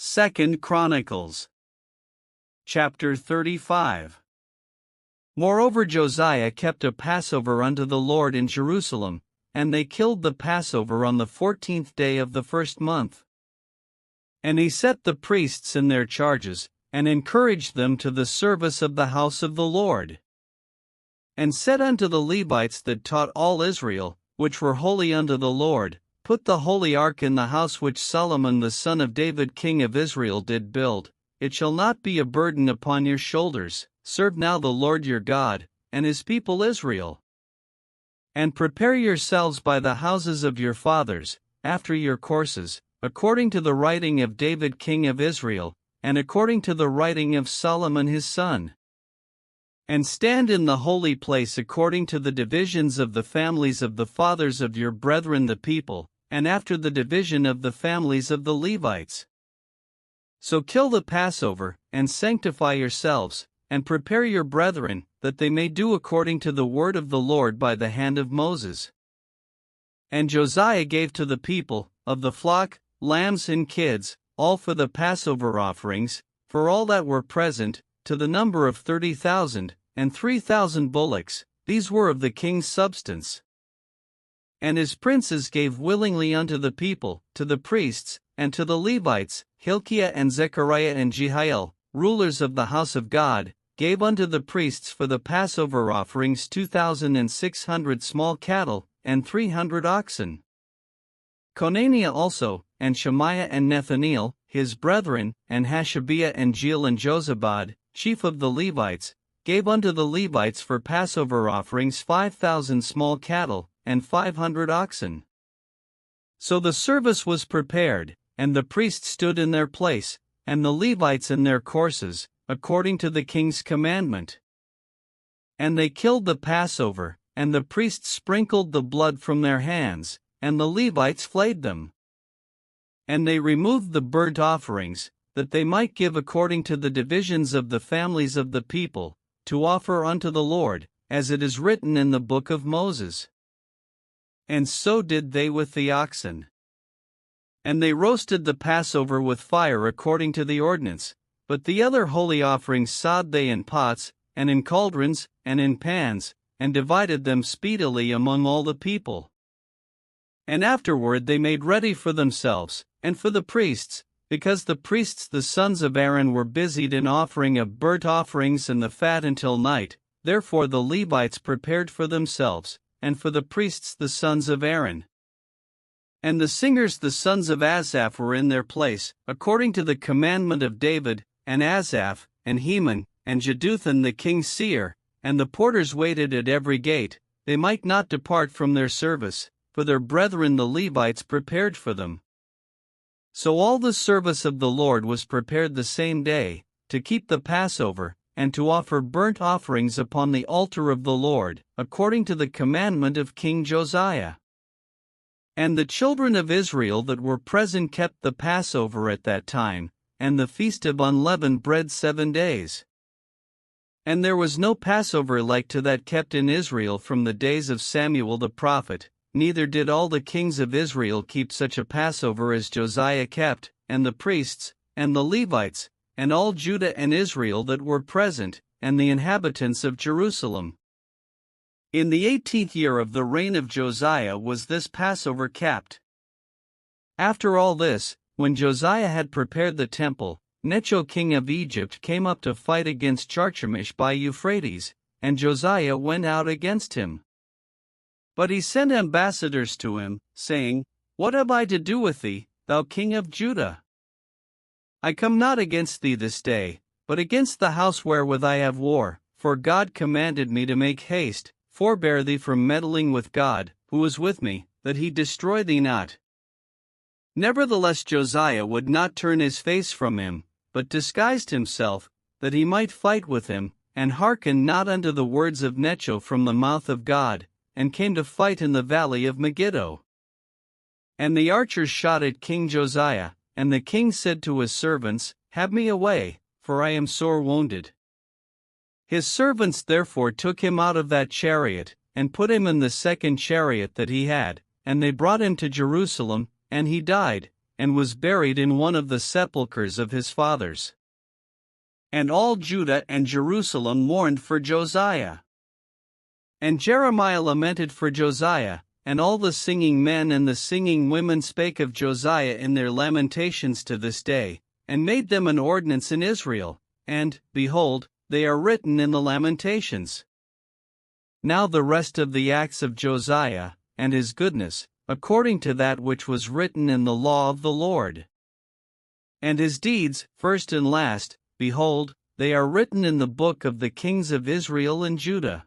2 Chronicles chapter 35. Moreover Josiah kept a Passover unto the Lord in Jerusalem, and they killed the Passover on the 14th day of the first month. And he set the priests in their charges, and encouraged them to the service of the house of the Lord. And said unto the Levites that taught all Israel, which were holy unto the Lord, Put the holy ark in the house which Solomon the son of David king of Israel did build. It shall not be a burden upon your shoulders. Serve now the Lord your God, and his people Israel. And prepare yourselves by the houses of your fathers, after your courses, according to the writing of David king of Israel, and according to the writing of Solomon his son. And stand in the holy place according to the divisions of the families of the fathers of your brethren the people, and after the division of the families of the Levites. So kill the Passover, and sanctify yourselves, and prepare your brethren, that they may do according to the word of the Lord by the hand of Moses. And Josiah gave to the people, of the flock, lambs and kids, all for the Passover offerings, for all that were present, to the number of 30,000, and 3,000 bullocks. These were of the king's substance. And his princes gave willingly unto the people, to the priests, and to the Levites, Hilkiah and Zechariah and Jehiel, rulers of the house of God, gave unto the priests for the Passover offerings 2,600 small cattle, and 300 oxen. Conaniah also, and Shemaiah and Nethaneel, his brethren, and Hashabiah and Jeiel and Jozabad, chief of the Levites, gave unto the Levites for Passover offerings 5,000 small cattle, and 500 oxen. So the service was prepared, and the priests stood in their place, and the Levites in their courses, according to the king's commandment. And they killed the Passover, and the priests sprinkled the blood from their hands, and the Levites flayed them. And they removed the burnt offerings, that they might give according to the divisions of the families of the people, to offer unto the Lord, as it is written in the book of Moses. And so did they with the oxen. And they roasted the Passover with fire according to the ordinance, but the other holy offerings sod they in pots, and in cauldrons, and in pans, and divided them speedily among all the people. And afterward they made ready for themselves, and for the priests, because the priests the sons of Aaron were busied in offering of burnt offerings and the fat until night. Therefore the Levites prepared for themselves, and for the priests the sons of Aaron. And the singers the sons of Asaph were in their place, according to the commandment of David, and Asaph, and Heman, and Jeduthun the king's seer, and the porters waited at every gate. They might not depart from their service, for their brethren the Levites prepared for them. So all the service of the Lord was prepared the same day, to keep the Passover, and to offer burnt offerings upon the altar of the Lord, according to the commandment of King Josiah. And the children of Israel that were present kept the Passover at that time, and the feast of unleavened bread 7 days. And there was no Passover like to that kept in Israel from the days of Samuel the prophet, neither did all the kings of Israel keep such a Passover as Josiah kept, and the priests, and the Levites, and all Judah and Israel that were present, and the inhabitants of Jerusalem. In the 18th year of the reign of Josiah was this Passover kept. After all this, when Josiah had prepared the temple, Necho king of Egypt came up to fight against Carchemish by Euphrates, and Josiah went out against him. But he sent ambassadors to him, saying, What have I to do with thee, thou king of Judah? I come not against thee this day, but against the house wherewith I have war, for God commanded me to make haste. Forbear thee from meddling with God, who is with me, that he destroy thee not. Nevertheless Josiah would not turn his face from him, but disguised himself, that he might fight with him, and hearkened not unto the words of Necho from the mouth of God, and came to fight in the valley of Megiddo. And the archers shot at King Josiah, and the king said to his servants, Have me away, for I am sore wounded. His servants therefore took him out of that chariot, and put him in the second chariot that he had, and they brought him to Jerusalem, and he died, and was buried in one of the sepulchres of his fathers. And all Judah and Jerusalem mourned for Josiah. And Jeremiah lamented for Josiah, and all the singing men and the singing women spake of Josiah in their lamentations to this day, and made them an ordinance in Israel, and, behold, they are written in the Lamentations. Now the rest of the acts of Josiah, and his goodness, according to that which was written in the law of the Lord. And his deeds, first and last, behold, they are written in the book of the kings of Israel and Judah.